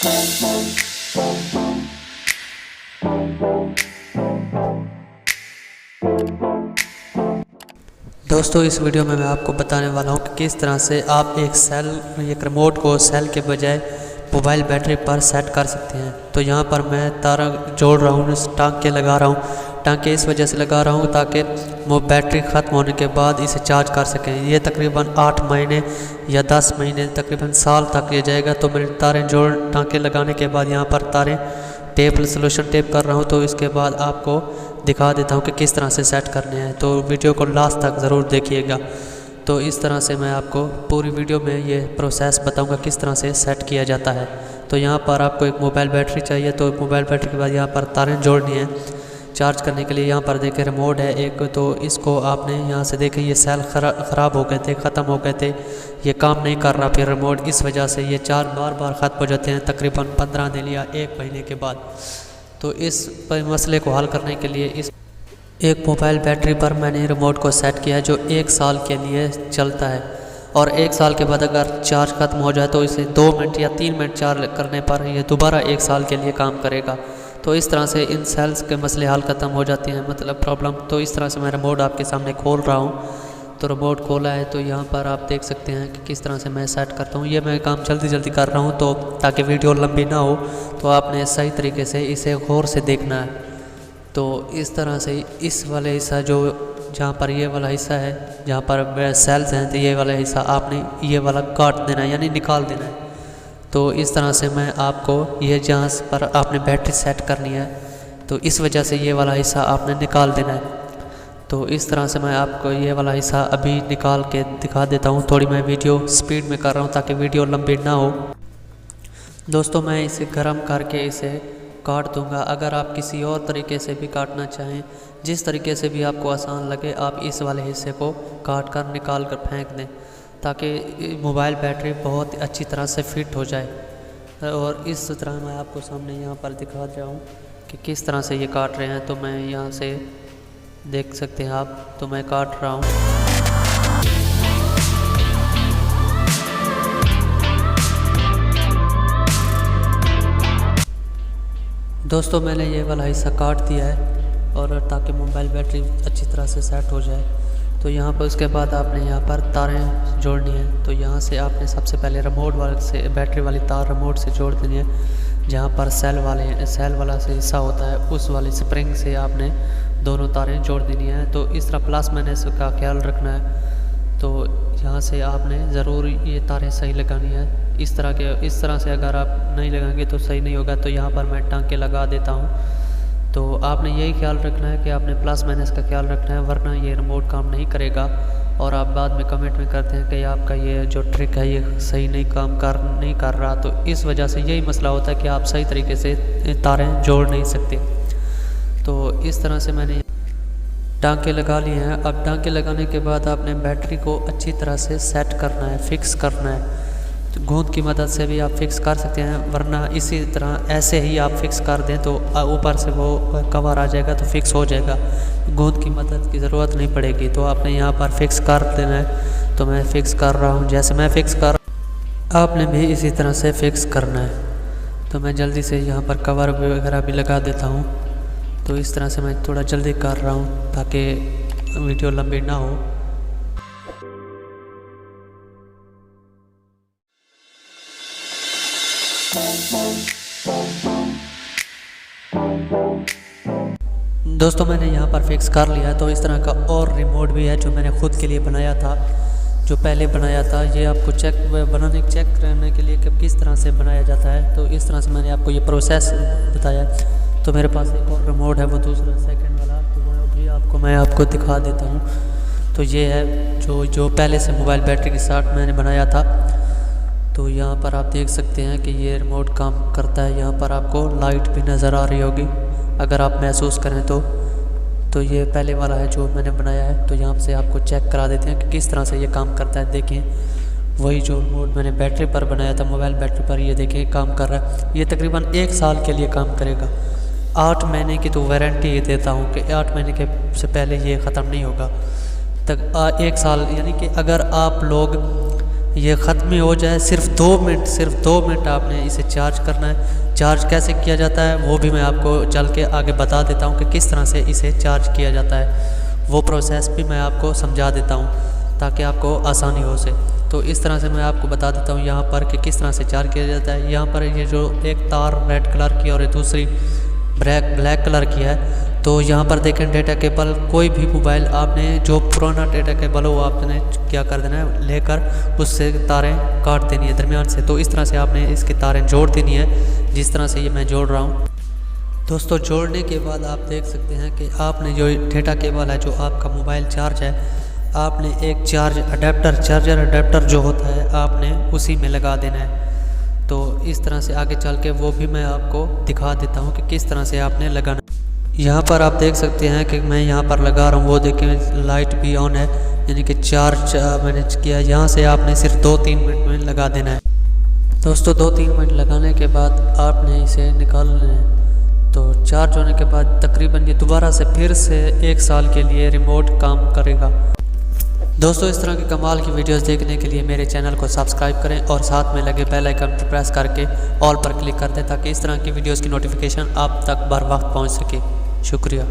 दोस्तों इस वीडियो में मैं आपको बताने वाला हूँ कि किस तरह से आप एक रिमोट को सेल के बजाय मोबाइल बैटरी पर सेट कर सकते हैं। तो यहाँ पर मैं तारा जोड़ रहा हूँ, टांके लगा रहा हूँ। टांके इस वजह से लगा रहा हूँ ताकि वो बैटरी ख़त्म होने के बाद इसे चार्ज कर सकें। ये तकरीबन 8 महीने या 10 महीने तकरीबन साल तक ये जाएगा। तो मेरे तारें जोड़ टांके लगाने के बाद यहाँ पर तारें टेप सोल्यूशन टेप कर रहा हूँ। तो इसके बाद आपको दिखा देता हूँ कि किस तरह से सेट करने हैं। तो वीडियो को लास्ट तक ज़रूर देखिएगा। तो इस तरह से मैं आपको पूरी वीडियो में ये प्रोसेस बताऊंगा किस तरह से सेट किया जाता है। तो यहाँ पर आपको एक मोबाइल बैटरी चाहिए। तो मोबाइल बैटरी के बाद यहाँ पर तारें जोड़नी है चार्ज करने के लिए। यहाँ पर देखें रिमोट है एक, तो इसको आपने यहाँ से देखें ये सेल ख़राब हो गए थे, ख़त्म हो गए थे, ये काम नहीं कर रहा फिर रिमोट। इस वजह से ये चार्ज बार बार ख़त्म हो जाते हैं तकरीबन 15 दिन या 1 महीने के बाद। तो इस मसले को हल करने के लिए इस एक मोबाइल बैटरी पर मैंने रिमोट को सेट किया है जो 1 साल के लिए चलता है। और 1 साल के बाद अगर चार्ज ख़त्म हो जाए तो इसे 2 मिनट या 3 मिनट चार्ज करने पर ये दोबारा 1 साल के लिए काम करेगा। तो इस तरह से इन सेल्स के मसले हल ख़त्म हो जाते हैं, मतलब प्रॉब्लम। तो इस तरह से मैं रिमोट आपके सामने खोल रहा हूँ। तो रिमोट खोला है तो यहाँ पर आप देख सकते हैं कि किस तरह से मैं सेट करता हूँ। ये मैं काम जल्दी जल्दी कर रहा हूँ तो ताकि वीडियो लंबी ना हो। तो आपने सही तरीके से इसे गौर से देखना है। तो इस तरह से इस वाले हिस्सा जो जहाँ पर ये वाला हिस्सा है जहाँ पर सेल्स हैं, तो ये वाला हिस्सा आपने ये वाला काट देना है यानी निकाल देना है। तो इस तरह से मैं आपको ये जहाँ पर आपने बैटरी सेट करनी है तो इस वजह से ये वाला हिस्सा आपने निकाल देना है। तो इस तरह से मैं आपको ये वाला हिस्सा अभी निकाल के दिखा देता हूँ। थोड़ी मैं वीडियो स्पीड में कर रहा हूँ ताकि वीडियो लंबी ना हो। दोस्तों मैं इसे गर्म करके इसे काट दूंगा। अगर आप किसी और तरीके से भी काटना चाहें, जिस तरीके से भी आपको आसान लगे, आप इस वाले हिस्से को काट कर निकाल कर फेंक दें ताकि मोबाइल बैटरी बहुत अच्छी तरह से फिट हो जाए। और इस तरह मैं आपको सामने यहाँ पर दिखा रहा हूँ कि किस तरह से ये काट रहे हैं। तो मैं यहाँ से देख सकते हैं आप, तो मैं काट रहा हूँ। दोस्तों मैंने ये वाला हिस्सा काट दिया है और ताकि मोबाइल बैटरी अच्छी तरह से सेट हो जाए। तो यहाँ पर उसके बाद आपने यहाँ पर तारें जोड़नी है। तो यहाँ से आपने सबसे पहले रिमोट वाले से बैटरी वाली तार रिमोट से जोड़ देनी है। जहाँ पर सेल वाला से हिस्सा होता है उस वाली स्प्रिंग से आपने दोनों तारें जोड़ देनी है। तो इस तरह प्लस माइनस का ख्याल रखना है। तो यहाँ से आपने ज़रूर ये तारें सही लगानी है। इस तरह से अगर आप नहीं लगाएंगे तो सही नहीं होगा। तो यहाँ पर मैं टांके लगा देता हूँ। तो आपने यही ख्याल रखना है कि आपने प्लस माइनस का ख्याल रखना है, वरना ये रिमोट काम नहीं करेगा। और आप बाद में कमेंट में करते हैं कि आपका ये जो ट्रिक है ये सही नहीं कर रहा। तो इस वजह से यही मसला होता है कि आप सही तरीके से तारें जोड़ नहीं सकते। तो इस तरह से मैंने टांके लगा लिए हैं। अब टांके लगाने के बाद आपने बैटरी को अच्छी तरह से सेट करना है, फिक्स करना है। तो गूंद की मदद से भी आप फिक्स कर सकते हैं, वरना इसी तरह ऐसे ही आप फिक्स कर दें तो ऊपर से वो कवर आ जाएगा तो फिक्स हो जाएगा। गूंद की मदद की ज़रूरत नहीं पड़ेगी। तो आपने यहाँ पर फिक्स कर देना है। तो मैं फिक्स कर रहा हूँ, जैसे मैं फिक्स कर आपने भी इसी तरह से फिक्स करना है। तो मैं जल्दी से यहाँ पर कवर वगैरह भी लगा देता हूँ। तो इस तरह से मैं थोड़ा जल्दी कर रहा हूँ ताकि वीडियो लंबी ना हो। दोस्तों मैंने यहाँ पर फिक्स कर लिया है। तो इस तरह का और रिमोट भी है जो मैंने ख़ुद के लिए बनाया था, जो पहले बनाया था। ये आपको चेक करने के लिए कि किस तरह से बनाया जाता है। तो इस तरह से मैंने आपको ये प्रोसेस बताया। तो मेरे पास एक और रिमोट है, वो दूसरा सेकंड वाला, तो वो भी मैं आपको दिखा देता हूँ। तो ये है जो पहले से मोबाइल बैटरी के साथ मैंने बनाया था। तो यहाँ पर आप देख सकते हैं कि ये रिमोट काम करता है। यहाँ पर आपको लाइट भी नज़र आ रही होगी अगर आप महसूस करें तो ये पहले वाला है जो मैंने बनाया है। तो यहाँ से आपको चेक करा देते हैं कि किस तरह से ये काम करता है। देखिए वही जो रिमोट मैंने बैटरी पर बनाया था, मोबाइल बैटरी पर, ये देखिए काम कर रहा है। ये तकरीबन 1 साल के लिए काम करेगा। 8 महीने की तो वारंटी देता हूँ कि 8 महीने के से पहले ये ख़त्म नहीं होगा। 1 साल यानी कि अगर आप लोग ये ख़त्म ही हो जाए। सिर्फ 2 मिनट आपने इसे चार्ज करना है। चार्ज कैसे किया जाता है वो भी मैं आपको चल के आगे बता देता हूँ कि किस तरह से इसे चार्ज किया जाता है। वो प्रोसेस भी मैं आपको समझा देता हूँ ताकि आपको आसानी हो से। तो इस तरह से मैं आपको बता देता हूँ यहाँ पर कि किस तरह से चार्ज किया जाता है। यहाँ पर ये जो एक तार रेड कलर की और दूसरी ब्लैक कलर की है, तो यहाँ पर देखें डेटा केबल, कोई भी मोबाइल आपने जो पुराना डेटा केबल हो वो आपने क्या कर देना है, लेकर उससे तारें काट देनी है दरमियान से। तो इस तरह से आपने इसकी तारें जोड़ देनी है जिस तरह से ये मैं जोड़ रहा हूँ। दोस्तों जोड़ने के बाद आप देख सकते हैं कि आपने जो डेटा केबल है, जो आपका मोबाइल चार्ज है, आपने एक चार्जर अडेप्टर जो होता है आपने उसी में लगा देना है। तो इस तरह से आगे चल के वो भी मैं आपको दिखा देता हूँ कि किस तरह से आपने लगाना। यहाँ पर आप देख सकते हैं कि मैं यहाँ पर लगा रहा हूँ, वो देखें लाइट भी ऑन है, यानी कि चार्ज मैंने किया। यहाँ से आपने सिर्फ 2-3 मिनट में लगा देना है। दोस्तों 2-3 मिनट लगाने के बाद आपने इसे निकाल लेना है। तो चार्ज होने के बाद तकरीबन ये दोबारा से फिर से 1 साल के लिए रिमोट काम करेगा। दोस्तों इस तरह की कमाल की वीडियोस देखने के लिए मेरे चैनल को सब्सक्राइब करें और साथ में लगे बेल आइकन पर प्रेस करके ऑल पर क्लिक कर दें ताकि इस तरह की वीडियोस की नोटिफिकेशन आप तक बर वक्त पहुंच सके। शुक्रिया।